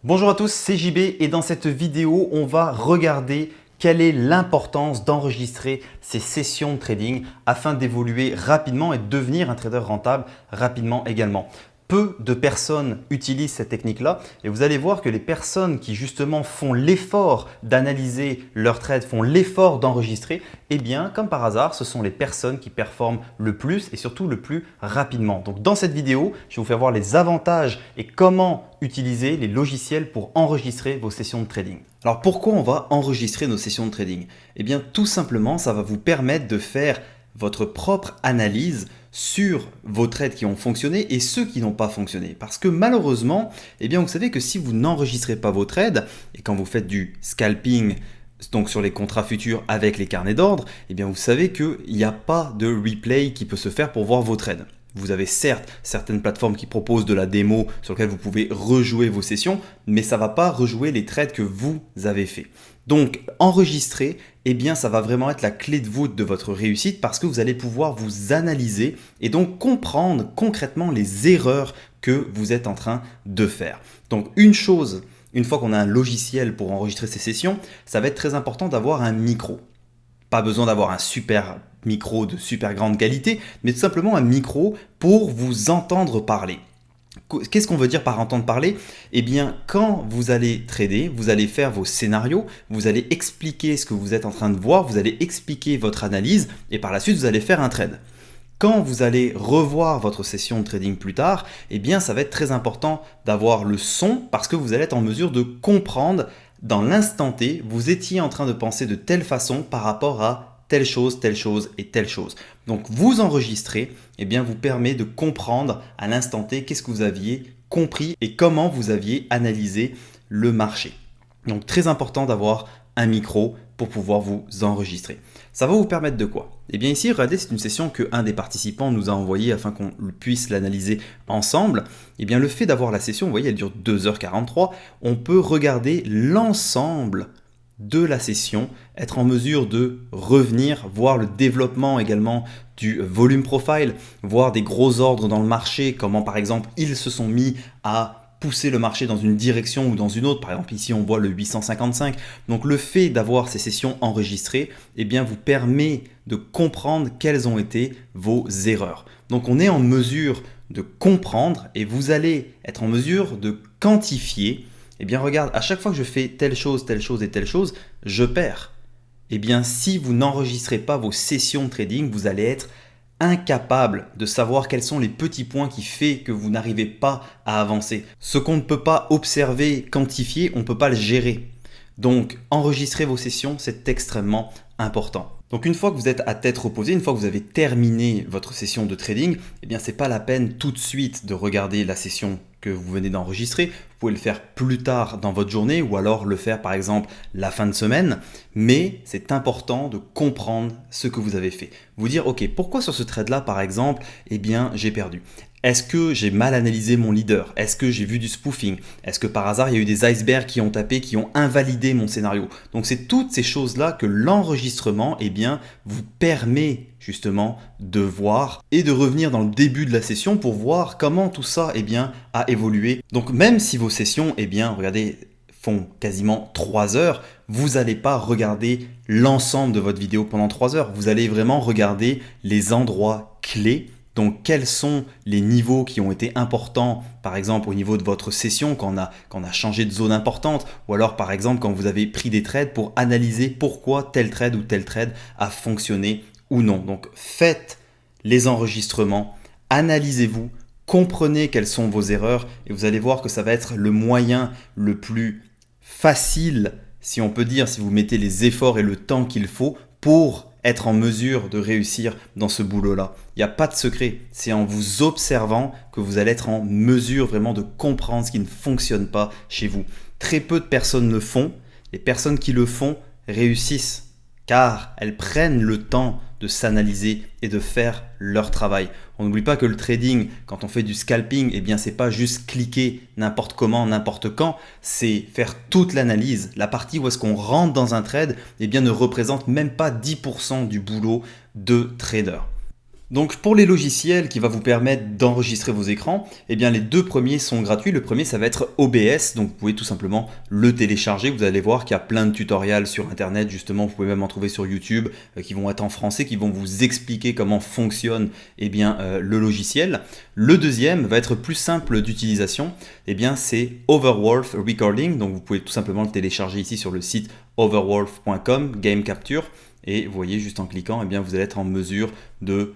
Bonjour à tous, c'est JB et dans cette vidéo, on va regarder quelle est l'importance d'enregistrer ces sessions de trading afin d'évoluer rapidement et de devenir un trader rentable rapidement également. Peu de personnes utilisent cette technique-là et vous allez voir que les personnes qui justement font l'effort d'analyser leur trade, font l'effort d'enregistrer, eh bien comme par hasard, ce sont les personnes qui performent le plus et surtout le plus rapidement. Donc dans cette vidéo, je vais vous faire voir les avantages et comment utiliser les logiciels pour enregistrer vos sessions de trading. Alors pourquoi on va enregistrer nos sessions de trading? Eh bien tout simplement, ça va vous permettre de faire votre propre analyse sur vos trades qui ont fonctionné et ceux qui n'ont pas fonctionné. Parce que malheureusement, eh bien vous savez que si vous n'enregistrez pas vos trades et quand vous faites du scalping, donc sur les contrats futurs avec les carnets d'ordre, eh bien vous savez qu'il n'y a pas de replay qui peut se faire pour voir vos trades. Vous avez certes certaines plateformes qui proposent de la démo sur laquelle vous pouvez rejouer vos sessions, mais ça ne va pas rejouer les trades que vous avez fait. Donc enregistrer, eh bien ça va vraiment être la clé de voûte de votre réussite parce que vous allez pouvoir vous analyser et donc comprendre concrètement les erreurs que vous êtes en train de faire. Donc une chose, une fois qu'on a un logiciel pour enregistrer ces sessions, ça va être très important d'avoir un micro. Pas besoin d'avoir un super micro de super grande qualité, mais tout simplement un micro pour vous entendre parler. Qu'est-ce qu'on veut dire par entendre parler? Eh bien, quand vous allez trader, vous allez faire vos scénarios, vous allez expliquer ce que vous êtes en train de voir, vous allez expliquer votre analyse et par la suite, vous allez faire un trade. Quand vous allez revoir votre session de trading plus tard, eh bien, ça va être très important d'avoir le son parce que vous allez être en mesure de comprendre dans l'instant T, vous étiez en train de penser de telle façon par rapport à telle chose et telle chose. Donc vous enregistrer, eh bien, vous permet de comprendre à l'instant T qu'est-ce que vous aviez compris et comment vous aviez analysé le marché. Donc très important d'avoir un micro pour pouvoir vous enregistrer. Ça va vous permettre de quoi? Eh bien ici, regardez, c'est une session qu'un des participants nous a envoyée afin qu'on puisse l'analyser ensemble. Eh bien le fait d'avoir la session, vous voyez, elle dure 2h43, on peut regarder l'ensemble de la session, être en mesure de revenir, voir le développement également du volume profile, voir des gros ordres dans le marché, comment par exemple ils se sont mis à pousser le marché dans une direction ou dans une autre. Par exemple ici on voit le 855. Donc le fait d'avoir ces sessions enregistrées, eh bien, vous permet de comprendre quelles ont été vos erreurs. Donc on est en mesure de comprendre et vous allez être en mesure de quantifier. Eh bien regarde, à chaque fois que je fais telle chose et telle chose, je perds. Eh bien si vous n'enregistrez pas vos sessions de trading, vous allez être incapable de savoir quels sont les petits points qui font que vous n'arrivez pas à avancer. Ce qu'on ne peut pas observer, quantifier, on ne peut pas le gérer. Donc enregistrer vos sessions, c'est extrêmement important. Donc une fois que vous êtes à tête reposée, une fois que vous avez terminé votre session de trading, eh bien c'est pas la peine tout de suite de regarder la session que vous venez d'enregistrer. Vous pouvez le faire plus tard dans votre journée ou alors le faire par exemple la fin de semaine. Mais c'est important de comprendre ce que vous avez fait. Vous dire, ok, pourquoi sur ce trade-là par exemple, eh bien j'ai perdu? Est-ce que j'ai mal analysé mon leader? Est-ce que j'ai vu du spoofing? Est-ce que par hasard il y a eu des icebergs qui ont tapé, qui ont invalidé mon scénario? Donc c'est toutes ces choses-là que l'enregistrement, eh bien, vous permet justement de voir et de revenir dans le début de la session pour voir comment tout ça, eh bien, a évolué. Donc même si vos sessions, eh bien, regardez, font quasiment 3 heures, vous n'allez pas regarder l'ensemble de votre vidéo pendant 3 heures. Vous allez vraiment regarder les endroits clés. Donc quels sont les niveaux qui ont été importants, par exemple au niveau de votre session quand on a changé de zone importante, ou alors par exemple quand vous avez pris des trades pour analyser pourquoi tel trade ou tel trade a fonctionné ou non. Donc faites les enregistrements, analysez-vous, comprenez quelles sont vos erreurs et vous allez voir que ça va être le moyen le plus facile, si on peut dire, si vous mettez les efforts et le temps qu'il faut pour être en mesure de réussir dans ce boulot-là. Il n'y a pas de secret, c'est en vous observant que vous allez être en mesure vraiment de comprendre ce qui ne fonctionne pas chez vous. Très peu de personnes le font, les personnes qui le font réussissent car elles prennent le temps de s'analyser et de faire leur travail. On n'oublie pas que le trading, quand on fait du scalping, eh bien c'est pas juste cliquer n'importe comment, n'importe quand, c'est faire toute l'analyse. La partie où est-ce qu'on rentre dans un trade, eh bien ne représente même pas 10% du boulot de trader. Donc pour les logiciels qui va vous permettre d'enregistrer vos écrans, eh bien les deux premiers sont gratuits. Le premier, ça va être OBS, donc vous pouvez tout simplement le télécharger. Vous allez voir qu'il y a plein de tutoriels sur internet, justement, vous pouvez même en trouver sur YouTube qui vont être en français, qui vont vous expliquer comment fonctionne le logiciel. Le deuxième va être plus simple d'utilisation, eh bien c'est Overwolf Recording, donc vous pouvez tout simplement le télécharger ici sur le site overwolf.com, Game Capture, et vous voyez juste en cliquant, eh bien vous allez être en mesure de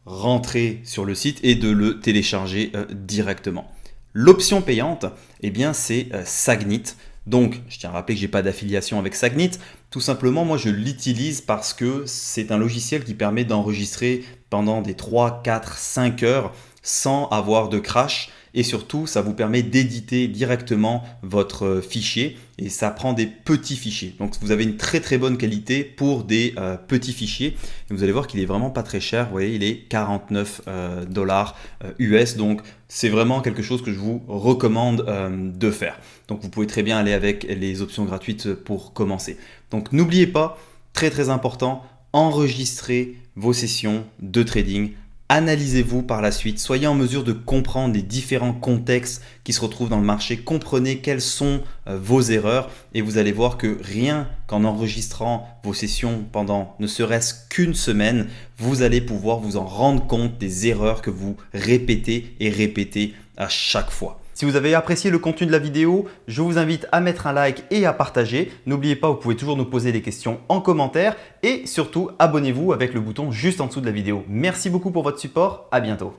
rentrer sur le site et de le télécharger directement. L'option payante, eh bien c'est Sagnit. Donc, je tiens à rappeler que je n'ai pas d'affiliation avec Sagnit. Tout simplement, moi, je l'utilise parce que c'est un logiciel qui permet d'enregistrer pendant des 3, 4, 5 heures sans avoir de crash. Et surtout, ça vous permet d'éditer directement votre fichier et ça prend des petits fichiers. Donc, vous avez une très très bonne qualité pour des petits fichiers. Et vous allez voir qu'il est vraiment pas très cher. Vous voyez, il est 49 dollars US. Donc, c'est vraiment quelque chose que je vous recommande de faire. Donc, vous pouvez très bien aller avec les options gratuites pour commencer. Donc, n'oubliez pas, très très important, enregistrez vos sessions de trading. Analysez-vous par la suite, soyez en mesure de comprendre les différents contextes qui se retrouvent dans le marché, comprenez quelles sont vos erreurs et vous allez voir que rien qu'en enregistrant vos sessions pendant ne serait-ce qu'une semaine, vous allez pouvoir vous en rendre compte des erreurs que vous répétez et répétez à chaque fois. Si vous avez apprécié le contenu de la vidéo, je vous invite à mettre un like et à partager. N'oubliez pas, vous pouvez toujours nous poser des questions en commentaire et surtout, abonnez-vous avec le bouton juste en dessous de la vidéo. Merci beaucoup pour votre support, à bientôt.